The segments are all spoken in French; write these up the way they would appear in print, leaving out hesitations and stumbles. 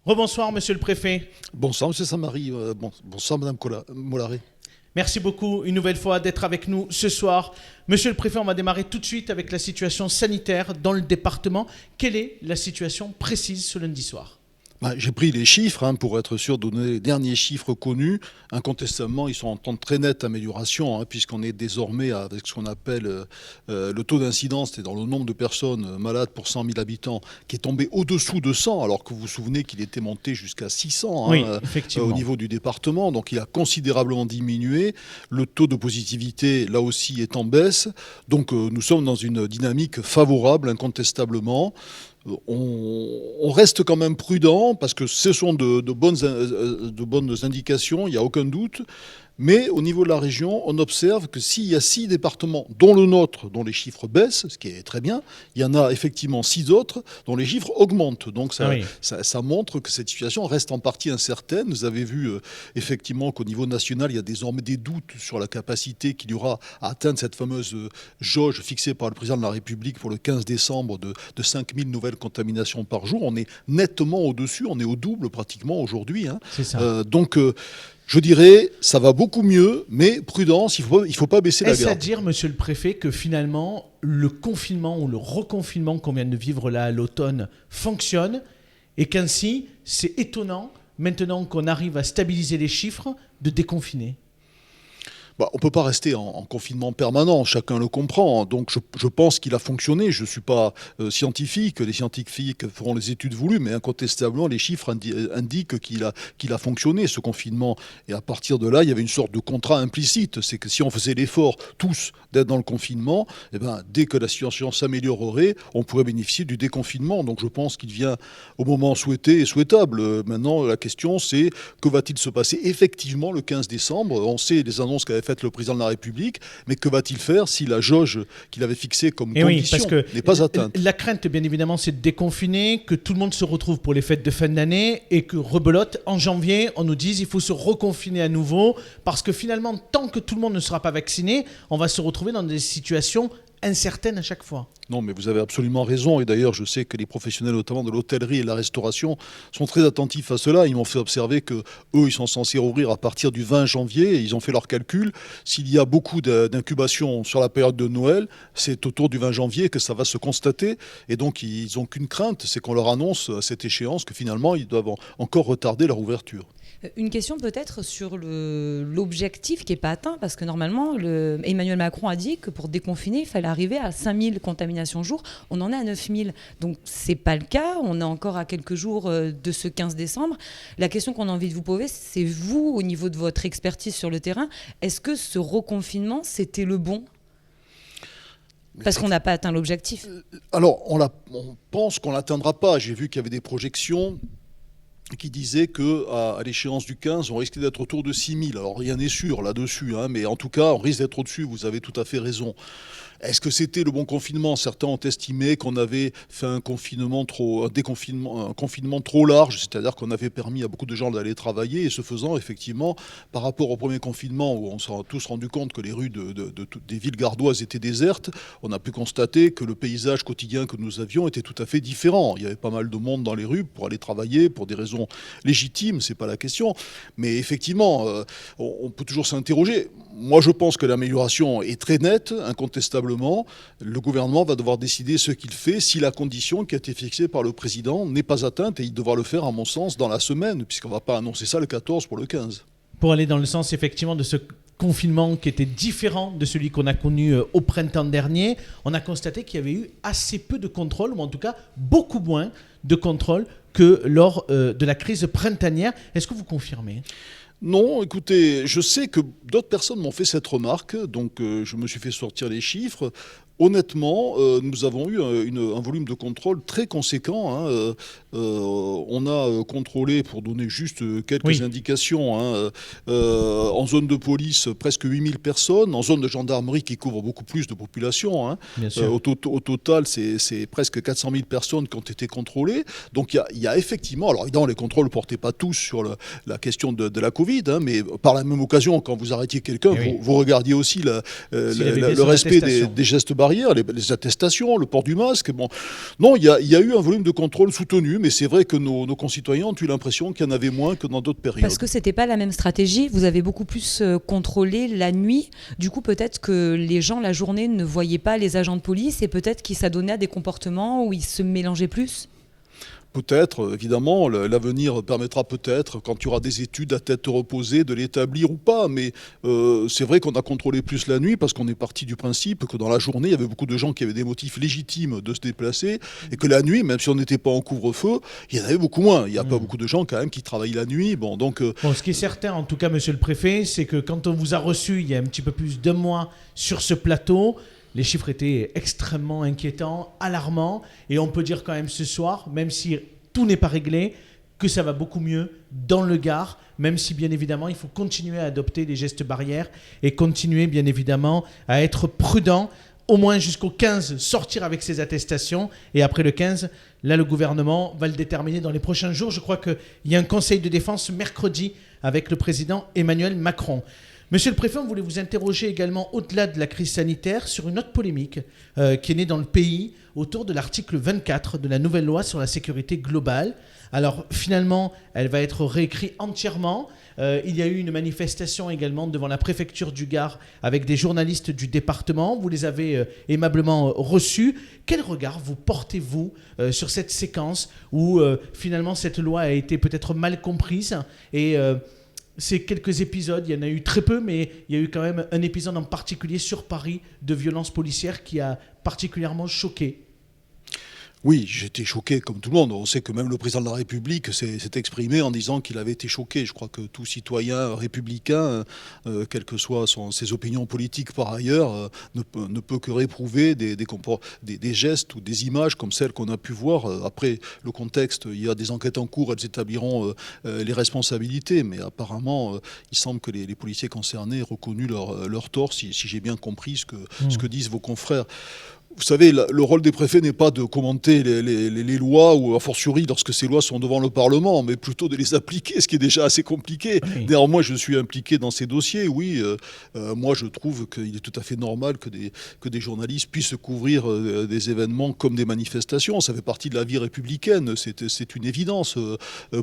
Rebonsoir, monsieur le préfet. Bonsoir, monsieur Saint-Marie. Bonsoir, madame Mollaret. Merci beaucoup une nouvelle fois d'être avec nous ce soir. Monsieur le préfet, on va démarrer tout de suite avec la situation sanitaire dans le département. Quelle est la situation précise ce lundi soir ? J'ai pris les chiffres pour être sûr de donner les derniers chiffres connus. Incontestablement, ils sont en très nette amélioration, puisqu'on est désormais avec ce qu'on appelle le taux d'incidence, c'est-à-dire le nombre de personnes malades pour 100 000 habitants, qui est tombé au-dessous de 100, alors que vous vous souvenez qu'il était monté jusqu'à 600 oui, effectivement. Au niveau du département. Donc il a considérablement diminué. Le taux de positivité, là aussi, est en baisse. Donc nous sommes dans une dynamique favorable, incontestablement. On reste quand même prudent parce que ce sont de bonnes indications, il n'y a aucun doute. Mais au niveau de la région, on observe que s'il y a 6 départements, dont le nôtre, dont les chiffres baissent, ce qui est très bien, il y en a effectivement 6 autres dont les chiffres augmentent. Donc ça montre que cette situation reste en partie incertaine. Vous avez vu effectivement qu'au niveau national, il y a désormais des doutes sur la capacité qu'il y aura à atteindre cette fameuse jauge fixée par le président de la République pour le 15 décembre de 5 000 nouvelles contaminations par jour. On est nettement au-dessus, on est au double pratiquement aujourd'hui. C'est ça. Je dirais, ça va beaucoup mieux, mais prudence, il faut pas baisser la garde. Est-ce à dire, monsieur le préfet, que finalement, le confinement ou le reconfinement qu'on vient de vivre là à l'automne fonctionne et qu'ainsi, c'est étonnant, maintenant qu'on arrive à stabiliser les chiffres, de déconfiner ? On ne peut pas rester en confinement permanent, chacun le comprend. Donc je pense qu'il a fonctionné. Je ne suis pas scientifique, les scientifiques feront les études voulues, mais incontestablement, les chiffres indiquent qu'il a fonctionné, ce confinement. Et à partir de là, il y avait une sorte de contrat implicite. C'est que si on faisait l'effort, tous, d'être dans le confinement, dès que la situation s'améliorerait, on pourrait bénéficier du déconfinement. Donc je pense qu'il vient au moment souhaité et souhaitable. Maintenant, la question, c'est que va-t-il se passer effectivement le 15 décembre ? On sait les annonces qu'avait fait le président de la République, mais que va-t-il faire si la jauge qu'il avait fixée comme condition n'est pas atteinte ? La crainte, bien évidemment, c'est de déconfiner, que tout le monde se retrouve pour les fêtes de fin d'année et que, rebelote, en janvier, on nous dise qu'il faut se reconfiner à nouveau parce que finalement, tant que tout le monde ne sera pas vacciné, on va se retrouver dans des situations incertaines à chaque fois. Non, mais vous avez absolument raison. Et d'ailleurs, je sais que les professionnels, notamment de l'hôtellerie et de la restauration, sont très attentifs à cela. Ils m'ont fait observer qu'eux, ils sont censés rouvrir à partir du 20 janvier. Et ils ont fait leurs calculs. S'il y a beaucoup d'incubation sur la période de Noël, c'est autour du 20 janvier que ça va se constater. Et donc, ils n'ont qu'une crainte, c'est qu'on leur annonce à cette échéance que finalement, ils doivent encore retarder leur ouverture. Une question peut-être sur l'objectif qui n'est pas atteint, parce que normalement, Emmanuel Macron a dit que pour déconfiner, il fallait arriver à 5000 contaminations jour. On en est à 9000. Donc, ce n'est pas le cas. On est encore à quelques jours de ce 15 décembre. La question qu'on a envie de vous poser, c'est vous, au niveau de votre expertise sur le terrain, est-ce que ce reconfinement, c'était le bon ? Parce qu'on n'a pas atteint l'objectif. Alors, on pense qu'on ne l'atteindra pas. J'ai vu qu'il y avait des projections qui disait qu'à l'échéance du 15, on risquait d'être autour de 6 000. Alors rien n'est sûr là-dessus, mais en tout cas, on risque d'être au-dessus, vous avez tout à fait raison. Est-ce que c'était le bon confinement ? Certains ont estimé qu'on avait fait un confinement trop large, c'est-à-dire qu'on avait permis à beaucoup de gens d'aller travailler, et ce faisant, effectivement, par rapport au premier confinement, où on s'est tous rendu compte que les rues des villes gardoises étaient désertes, on a pu constater que le paysage quotidien que nous avions était tout à fait différent. Il y avait pas mal de monde dans les rues pour aller travailler, pour des raisons légitimes, c'est pas la question. Mais effectivement, on peut toujours s'interroger. Moi, je pense que l'amélioration est très nette, incontestablement. Le gouvernement va devoir décider ce qu'il fait si la condition qui a été fixée par le président n'est pas atteinte, et il devra le faire, à mon sens, dans la semaine, puisqu'on ne va pas annoncer ça le 14 pour le 15. Pour aller dans le sens, effectivement, de ce confinement qui était différent de celui qu'on a connu au printemps dernier, on a constaté qu'il y avait eu assez peu de contrôle, ou en tout cas beaucoup moins de contrôle que lors de la crise printanière. Est-ce que vous confirmez ? Non, écoutez, je sais que d'autres personnes m'ont fait cette remarque, donc je me suis fait sortir les chiffres. Honnêtement, nous avons eu un volume de contrôle très conséquent. On a contrôlé, pour donner juste quelques indications, en zone de police, presque 8000 personnes, en zone de gendarmerie qui couvre beaucoup plus de population. Au total, c'est presque 400 000 personnes qui ont été contrôlées. Donc il y a effectivement, alors évidemment, les contrôles ne portaient pas tous sur la question de la Covid, mais par la même occasion, quand vous arrêtiez quelqu'un, vous regardiez aussi le respect des gestes barrières. barrières, les attestations, le port du masque. Bon. Non, il y a eu un volume de contrôle soutenu, mais c'est vrai que nos concitoyens ont eu l'impression qu'il y en avait moins que dans d'autres périodes. Parce que c'était pas la même stratégie, vous avez beaucoup plus contrôlé la nuit, du coup peut-être que les gens la journée ne voyaient pas les agents de police et peut-être qu'ils s'adonnaient à des comportements où ils se mélangeaient plus. Peut-être, évidemment, l'avenir permettra peut-être, quand il y aura des études à tête reposée, de l'établir ou pas. Mais c'est vrai qu'on a contrôlé plus la nuit parce qu'on est parti du principe que dans la journée, il y avait beaucoup de gens qui avaient des motifs légitimes de se déplacer et que la nuit, même si on n'était pas en couvre-feu, il y en avait beaucoup moins. Il n'y a pas beaucoup de gens quand même qui travaillent la nuit. Bon, donc, ce qui est certain, en tout cas, monsieur le préfet, c'est que quand on vous a reçu il y a un petit peu plus d'un mois sur ce plateau, les chiffres étaient extrêmement inquiétants, alarmants, et on peut dire quand même ce soir, même si tout n'est pas réglé, que ça va beaucoup mieux dans le Gard, même si bien évidemment il faut continuer à adopter les gestes barrières et continuer bien évidemment à être prudent, au moins jusqu'au 15, sortir avec ces attestations, et après le 15, là le gouvernement va le déterminer dans les prochains jours. Je crois qu'il y a un conseil de défense mercredi avec le président Emmanuel Macron. Monsieur le préfet, on voulait vous interroger également, au-delà de la crise sanitaire, sur une autre polémique qui est née dans le pays autour de l'article 24 de la nouvelle loi sur la sécurité globale. Alors finalement, elle va être réécrite entièrement. Il y a eu une manifestation également devant la préfecture du Gard avec des journalistes du département. Vous les avez aimablement reçus. Quel regard vous portez-vous sur cette séquence où finalement cette loi a été peut-être mal comprise et ces quelques épisodes, il y en a eu très peu, mais il y a eu quand même un épisode en particulier sur Paris de violence policière qui a particulièrement choqué. Oui, j'étais choqué comme tout le monde. On sait que même le président de la République s'est exprimé en disant qu'il avait été choqué. Je crois que tout citoyen républicain, quelles que soient ses opinions politiques par ailleurs, ne peut que réprouver des gestes ou des images comme celles qu'on a pu voir. Après, le contexte, il y a des enquêtes en cours, elles établiront les responsabilités. Mais apparemment, il semble que les policiers concernés aient reconnu leur tort, si j'ai bien compris ce que disent vos confrères. Vous savez, le rôle des préfets n'est pas de commenter les lois, ou a fortiori lorsque ces lois sont devant le Parlement, mais plutôt de les appliquer, ce qui est déjà assez compliqué. Oui. D'ailleurs, moi, je suis impliqué dans ces dossiers, oui. Moi, je trouve qu'il est tout à fait normal que des journalistes puissent couvrir des événements comme des manifestations. Ça fait partie de la vie républicaine, c'est une évidence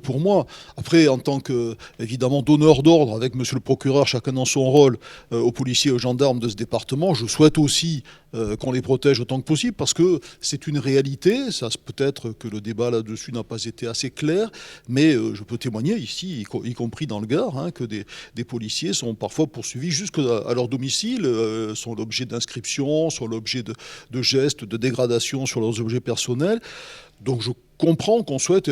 pour moi. Après, en tant que, évidemment, donneur d'ordre, avec monsieur le procureur, chacun dans son rôle, aux policiers et aux gendarmes de ce département, je souhaite aussi qu'on les protège autant que possible, parce que c'est une réalité. Ça peut-être que le débat là-dessus n'a pas été assez clair, mais je peux témoigner ici, y compris dans le Gard, que des policiers sont parfois poursuivis jusqu'à leur domicile, sont l'objet d'inscriptions, sont l'objet de gestes, de dégradation sur leurs objets personnels. Donc je comprends qu'on souhaite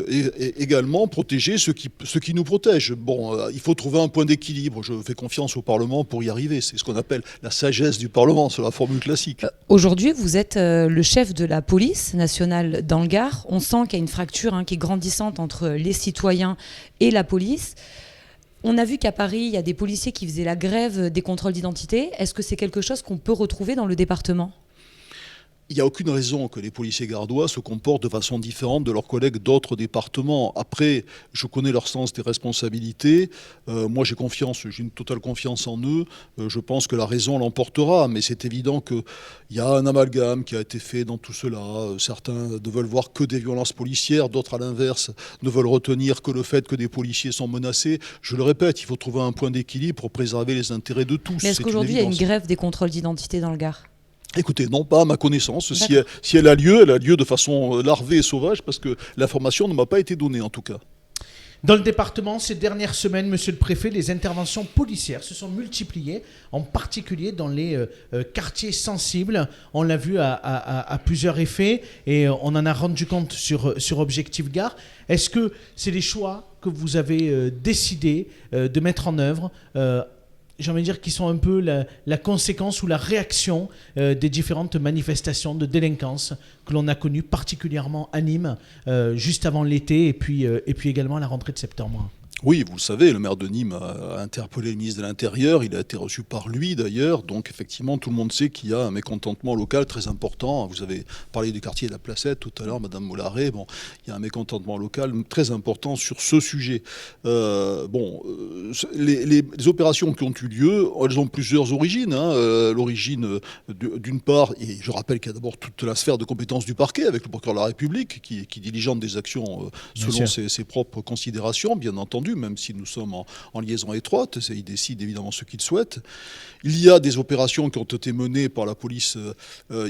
également protéger ceux qui nous protègent. Bon, il faut trouver un point d'équilibre. Je fais confiance au Parlement pour y arriver. C'est ce qu'on appelle la sagesse du Parlement, c'est la formule classique. Aujourd'hui, vous êtes le chef de la police nationale dans le Gard. On sent qu'il y a une fracture qui est grandissante entre les citoyens et la police. On a vu qu'à Paris, il y a des policiers qui faisaient la grève des contrôles d'identité. Est-ce que c'est quelque chose qu'on peut retrouver dans le département ? Il n'y a aucune raison que les policiers gardois se comportent de façon différente de leurs collègues d'autres départements. Après, je connais leur sens des responsabilités. Moi, j'ai une totale confiance en eux. Je pense que la raison l'emportera. Mais c'est évident qu'il y a un amalgame qui a été fait dans tout cela. Certains ne veulent voir que des violences policières. D'autres, à l'inverse, ne veulent retenir que le fait que des policiers sont menacés. Je le répète, il faut trouver un point d'équilibre pour préserver les intérêts de tous. Mais est-ce qu'aujourd'hui, il y a une grève des contrôles d'identité dans le Gard ? Écoutez, non, pas à ma connaissance. Si elle a lieu de façon larvée et sauvage, parce que l'information ne m'a pas été donnée en tout cas. Dans le département, ces dernières semaines, monsieur le préfet, les interventions policières se sont multipliées, en particulier dans les quartiers sensibles. On l'a vu à plusieurs effets et on en a rendu compte sur Objectif Gard. Est-ce que c'est les choix que vous avez décidé de mettre en œuvre j'ai envie de dire, qui sont un peu la conséquence ou la réaction des différentes manifestations de délinquance que l'on a connues, particulièrement à Nîmes, juste avant l'été et puis également à la rentrée de septembre? Oui, vous le savez, le maire de Nîmes a interpellé le ministre de l'Intérieur, il a été reçu par lui d'ailleurs, donc effectivement tout le monde sait qu'il y a un mécontentement local très important. Vous avez parlé du quartier de la Placette tout à l'heure, Madame Mollaret, bon, il y a un mécontentement local très important sur ce sujet. Les opérations qui ont eu lieu, elles ont plusieurs origines. L'origine d'une part, et je rappelle qu'il y a d'abord toute la sphère de compétences du parquet avec le procureur de la République qui diligente des actions selon ses propres considérations, bien entendu, même si nous sommes en liaison étroite, il décide évidemment ce qu'il souhaite. Il y a des opérations qui ont été menées par la police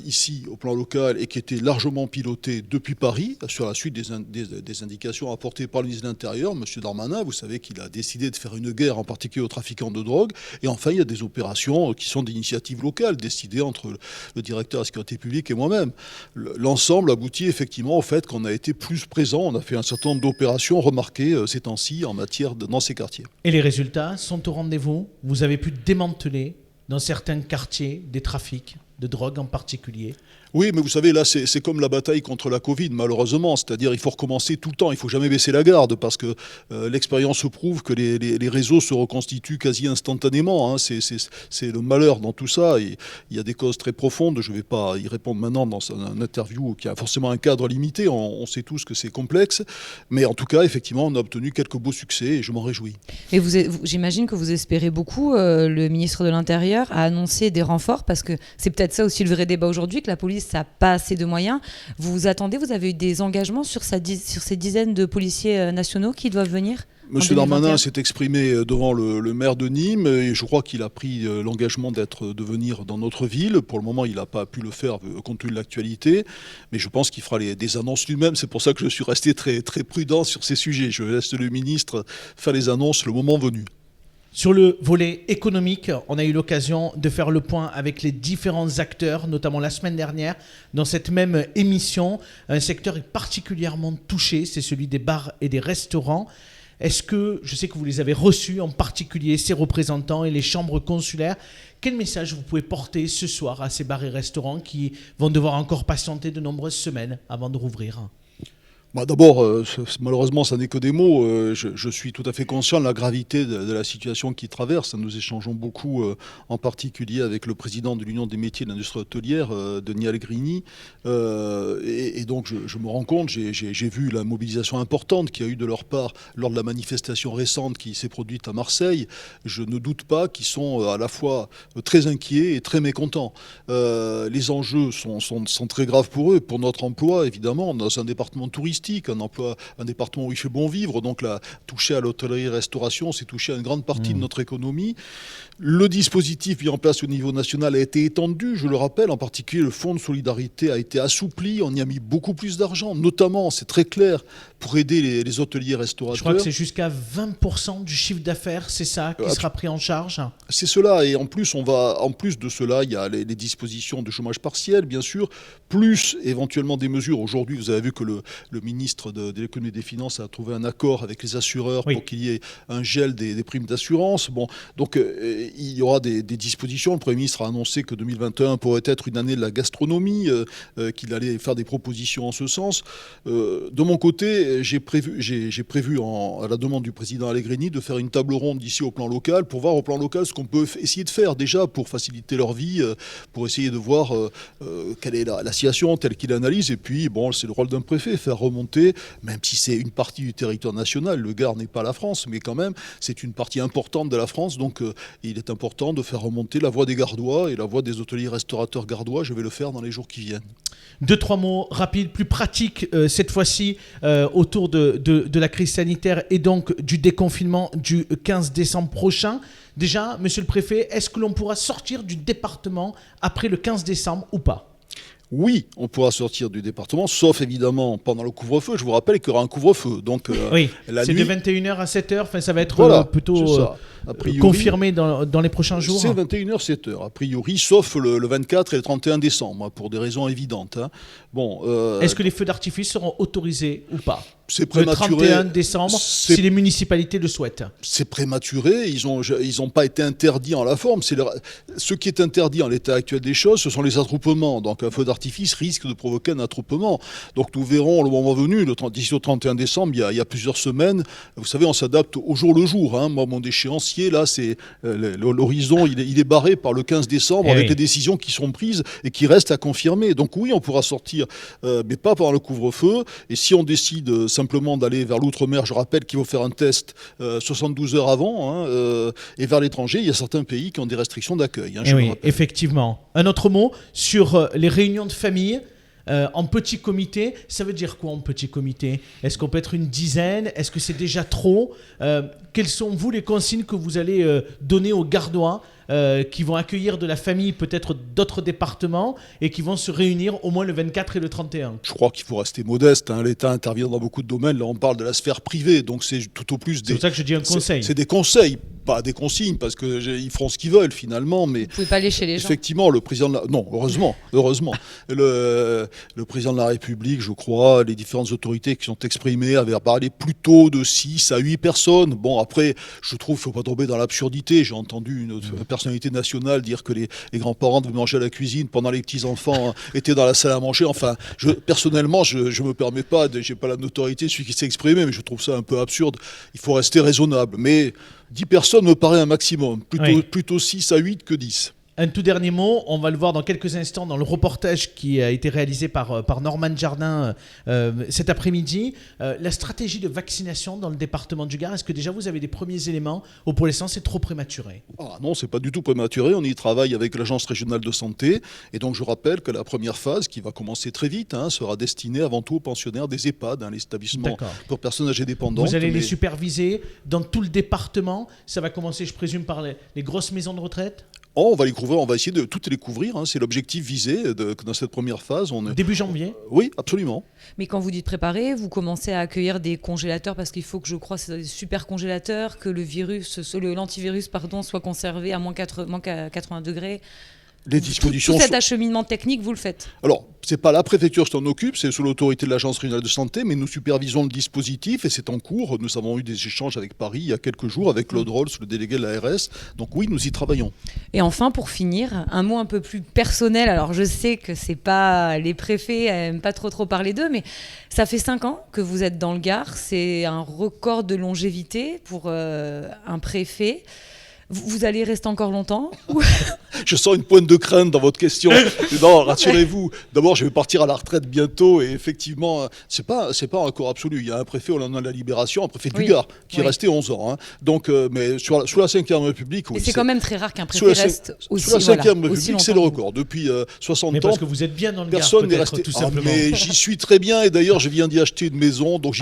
ici au plan local et qui étaient largement pilotées depuis Paris, sur la suite des indications apportées par le ministre de l'Intérieur, M. Darmanin. Vous savez qu'il a décidé de faire une guerre en particulier aux trafiquants de drogue. Et enfin, il y a des opérations qui sont d'initiatives locales, décidées entre le directeur de la sécurité publique et moi-même. L'ensemble aboutit effectivement au fait qu'on a été plus présent, on a fait un certain nombre d'opérations remarquées ces temps-ci en matière dans ces quartiers. Et les résultats sont au rendez-vous. Vous avez pu démanteler dans certains quartiers des trafics de drogue en particulier. Oui, mais vous savez, là, c'est comme la bataille contre la Covid, malheureusement. C'est-à-dire, il faut recommencer tout le temps. Il ne faut jamais baisser la garde parce que l'expérience prouve que les réseaux se reconstituent quasi instantanément. C'est le malheur dans tout ça. Et il y a des causes très profondes. Je ne vais pas y répondre maintenant dans une interview qui a forcément un cadre limité. On sait tous que c'est complexe. Mais en tout cas, effectivement, on a obtenu quelques beaux succès et je m'en réjouis. Et j'imagine que vous espérez beaucoup. Le ministre de l'Intérieur a annoncé des renforts parce que c'est peut-être ça aussi le vrai débat aujourd'hui, que la police n'a pas assez de moyens. Vous avez eu des engagements sur ces dizaines de policiers nationaux qui doivent venir ? Monsieur Darmanin s'est exprimé devant le maire de Nîmes et je crois qu'il a pris l'engagement de venir dans notre ville. Pour le moment, il n'a pas pu le faire compte tenu de l'actualité, mais je pense qu'il fera des annonces lui-même. C'est pour ça que je suis resté très, très prudent sur ces sujets. Je laisse le ministre faire les annonces le moment venu. Sur le volet économique, on a eu l'occasion de faire le point avec les différents acteurs, notamment la semaine dernière, dans cette même émission. Un secteur est particulièrement touché, c'est celui des bars et des restaurants. Est-ce que, je sais que vous les avez reçus, en particulier ces représentants et les chambres consulaires, quel message vous pouvez porter ce soir à ces bars et restaurants qui vont devoir encore patienter de nombreuses semaines avant de rouvrir ? D'abord, malheureusement, ça n'est que des mots. Je suis tout à fait conscient de la gravité de la situation qu'ils traversent. Nous échangeons beaucoup, en particulier avec le président de l'Union des métiers de l'industrie hôtelière, Denis Allegrini. Et donc, je me rends compte, j'ai vu la mobilisation importante qu'il y a eu de leur part lors de la manifestation récente qui s'est produite à Marseille. Je ne doute pas qu'ils sont à la fois très inquiets et très mécontents. Les enjeux sont très graves pour eux, pour notre emploi, évidemment, dans un département touristique, un département où il fait bon vivre. Donc là, toucher à l'hôtellerie-restauration, c'est toucher à une grande partie de notre économie. Le dispositif mis en place au niveau national a été étendu, je le rappelle, en particulier le fonds de solidarité a été assoupli, on y a mis beaucoup plus d'argent, notamment, c'est très clair, pour aider les hôteliers-restaurateurs. Je crois que c'est jusqu'à 20% du chiffre d'affaires, c'est ça, qui sera pris en charge. C'est cela, et en plus de cela, il y a les dispositions de chômage partiel, bien sûr, plus éventuellement des mesures. Aujourd'hui, vous avez vu que le ministre de l'économie et des finances a trouvé un accord avec les assureurs pour qu'il y ait un gel des primes d'assurance. Bon, donc il y aura des dispositions. Le Premier ministre a annoncé que 2021 pourrait être une année de la gastronomie, qu'il allait faire des propositions en ce sens. De mon côté, j'ai prévu à la demande du président Allegrini de faire une table ronde ici au plan local pour voir au plan local ce qu'on peut essayer de faire déjà pour faciliter leur vie, pour essayer de voir quelle est la situation telle qu'il analyse. Et puis, bon, c'est le rôle d'un préfet, faire remonter, même si c'est une partie du territoire national, le Gard n'est pas la France, mais quand même, c'est une partie importante de la France, donc il est important de faire remonter la voix des Gardois et la voix des hôteliers-restaurateurs gardois. Je vais le faire dans les jours qui viennent. 2-3 mots rapides, plus pratiques cette fois-ci autour de la crise sanitaire et donc du déconfinement du 15 décembre prochain. Déjà, monsieur le préfet, est-ce que l'on pourra sortir du département après le 15 décembre ou pas ? Oui, on pourra sortir du département, sauf évidemment pendant le couvre-feu. Je vous rappelle qu'il y aura un couvre-feu. Donc, oui, la c'est nuit... de 21h à 7h. Enfin, ça va être plutôt confirmé dans les prochains jours. C'est 21h, 7h, a priori, sauf le 24 et le 31 décembre, pour des raisons évidentes. Bon, est-ce que les feux d'artifice seront autorisés ou pas ? C'est Le prématuré. 31 décembre, C'est- si les municipalités le souhaitent. C'est prématuré, ils ont pas été interdits en la forme. Ce qui est interdit en l'état actuel des choses, ce sont les attroupements. Donc un feu d'artifice risque de provoquer un attroupement. Donc nous verrons le moment venu, d'ici au 31 décembre, il y a plusieurs semaines. Vous savez, on s'adapte au jour le jour. Hein. Moi, mon échéancier, là, c'est l'horizon, il est barré par le 15 décembre avec les décisions qui seront prises et qui restent à confirmer. Donc oui, on pourra sortir, mais pas pendant le couvre-feu. Et si on décide simplement d'aller vers l'outre-mer, je rappelle qu'il faut faire un test 72 heures avant, et vers l'étranger, il y a certains pays qui ont des restrictions d'accueil. Hein, Oui, effectivement. Un autre mot sur les réunions de famille. En petit comité, ça veut dire quoi en petit comité? Est-ce qu'on peut être une dizaine? Est-ce que c'est déjà trop? Quelles sont, vous, les consignes que vous allez donner aux Gardois qui vont accueillir de la famille peut-être d'autres départements et qui vont se réunir au moins le 24 et le 31? Je crois qu'il faut rester modeste. Hein. L'État intervient dans beaucoup de domaines. Là, on parle de la sphère privée, donc c'est tout au plus C'est pour ça que je dis un conseil. C'est des conseils, pas des consignes, parce qu'ils feront ce qu'ils veulent finalement. Mais Vous pouvez pas aller chez les gens. effectivement, le président de la... Non, heureusement. Le président de la République, je crois, les différentes autorités qui sont exprimées avaient parlé plutôt de 6 à 8 personnes. Bon, après, je trouve qu'il ne faut pas tomber dans l'absurdité. J'ai entendu une personnalité nationale dire que les grands-parents devaient manger à la cuisine pendant les petits-enfants étaient dans la salle à manger. Enfin, personnellement, je ne me permets pas, je n'ai pas la notoriété de celui qui s'est exprimé, mais je trouve ça un peu absurde. Il faut rester raisonnable. Mais 10 personnes me paraît un maximum. Plutôt 6 à 8 que 10. Un tout dernier mot, on va le voir dans quelques instants dans le reportage qui a été réalisé par Norman Jardin cet après-midi. La stratégie de vaccination dans le département du Gard, est-ce que déjà vous avez des premiers éléments ou pour l'instant c'est trop prématuré? Ah non, c'est pas du tout prématuré. On y travaille avec l'Agence régionale de santé. Et donc je rappelle que la première phase, qui va commencer très vite, sera destinée avant tout aux pensionnaires des EHPAD, les établissements pour personnes âgées dépendantes. Vous allez les superviser dans tout le département. Ça va commencer, je présume, par les grosses maisons de retraite? On va les couvrir, on va essayer de toutes les couvrir. C'est l'objectif visé dans cette première phase. Début janvier? Oui, absolument. Mais quand vous dites préparer, vous commencez à accueillir des congélateurs parce qu'il faut que, je crois, c'est des super congélateurs, que l'antivirus soit conservé à moins 80 degrés. Les dispositions tout cet acheminement technique, vous le faites? Alors, c'est pas la préfecture qui s'en occupe, c'est sous l'autorité de l'Agence régionale de santé, mais nous supervisons le dispositif et c'est en cours. Nous avons eu des échanges avec Paris il y a quelques jours, avec Claude Rolls, le délégué de l'ARS. Donc oui, nous y travaillons. Et enfin, pour finir, un mot un peu plus personnel. Alors, je sais que c'est pas les préfets n'aiment pas trop parler d'eux, mais ça fait 5 ans que vous êtes dans le Gard. C'est un record de longévité pour un préfet. Vous allez rester encore longtemps? Je sens une pointe de crainte dans votre question. Non, rassurez-vous. D'abord, je vais partir à la retraite bientôt et effectivement, c'est pas un accord absolu. Il y a un préfet au lendemain de la Libération, un préfet du Gard, qui est resté 11 ans. Donc, mais sous la Ve République... Oui, c'est quand même très rare qu'un préfet reste aussi longtemps. Sous la Ve République, c'est le record. Depuis 60 ans... Parce que vous êtes bien dans le Gard, personne n'est resté. tout simplement. Mais j'y suis très bien et d'ailleurs, je viens d'y acheter une maison, donc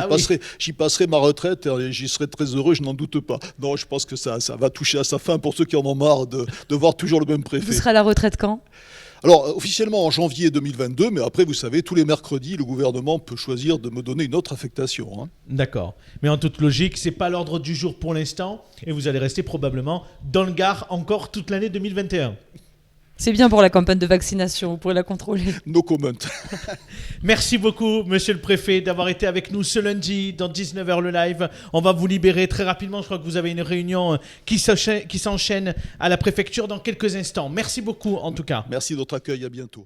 j'y passerai ma retraite et j'y serai très heureux, je n'en doute pas. Non, je pense que ça va toucher à sa fin pour ceux qui en ont marre de voir toujours le même préfet. Vous serez à la retraite quand? Alors, officiellement en janvier 2022, mais après, vous savez, tous les mercredis, le gouvernement peut choisir de me donner une autre affectation. D'accord. Mais en toute logique, c'est pas l'ordre du jour pour l'instant, et vous allez rester probablement dans le Gard encore toute l'année 2021. C'est bien pour la campagne de vaccination, vous pourrez la contrôler. No comment. Merci beaucoup, monsieur le préfet, d'avoir été avec nous ce lundi dans 19h le live. On va vous libérer très rapidement. Je crois que vous avez une réunion qui s'enchaîne à la préfecture dans quelques instants. Merci beaucoup, en tout cas. Merci de votre accueil. À bientôt.